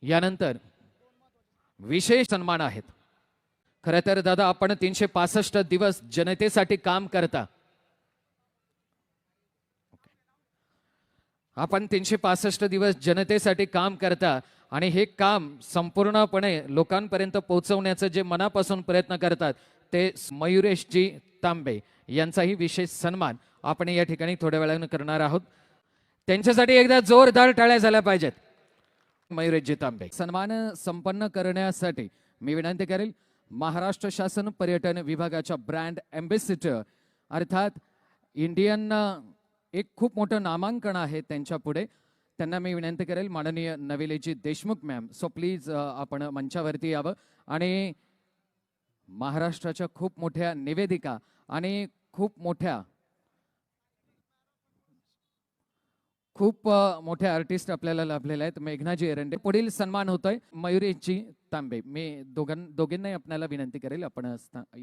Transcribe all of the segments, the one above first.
यानंतर विशेष सन्मान आहेत। खरं तर दादा आपण 365 दिवस जनतेसाठी काम करता। आपण 365 दिवस जनतेसाठी काम करता आणि हे काम संपूर्णपणे लोकांपर्यंत पोहोचवण्याचं जे मनापासून प्रयत्न करतात ते मयुरेशजी तांबे यांचाही विशेष सन्मान आपण या ठिकाणी थोड्या वेळाने करणार आहोत। त्यांच्यासाठी एकदा जोरदार टाळ्या झाल्या पाहिजेत। मयुरेशजी तांबे सन्मान संपन्न करण्यासाठी मी विनंती करेल महाराष्ट्र शासन पर्यटन विभागाच्या ब्रँड एम्बेसिडर अर्थात इंडियन एक खूप मोठं नामांकन आहे त्यांच्या पुढे त्यांना मी विनंती करेल माननीय नविलेजी देशमुख मॅम सो प्लीज आपण मंचावरती यावं आणि महाराष्ट्राच्या खूप मोठ्या निवेदिका आणि खूप मोठ्या आर्टिस्ट आपल्याला लाभलेले आहेत। मेघनाजी एरंडे पुढील सन्मान होतोय मयुरेशजी तांबे। मी दोघींनाही आपल्याला विनंती करेल आपण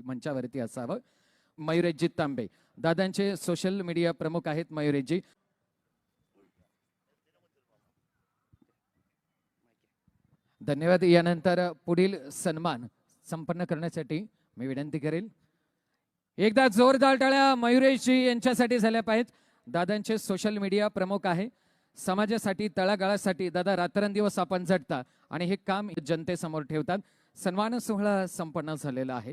मंचावरती असावं। मयुरेशजी तांबे दादांचे सोशल मीडिया प्रमुख आहेत मयुरेशजी। धन्यवाद। यानंतर पुढील सन्मान संपन्न करण्यासाठी मी विनंती करेल एकदा जोरदार टाळ्या मयुरेशजी यांच्यासाठी झाल्या पाहिजेत। दादांचे सोशल मीडिया प्रमुख आहे समाजासाठी तळागाळासाठी दादा रात्रंदिवस आपण झटता आणि हे काम जनतेसमोर ठेवतात। सन्मान सोहळा संपन्न झालेला आहे।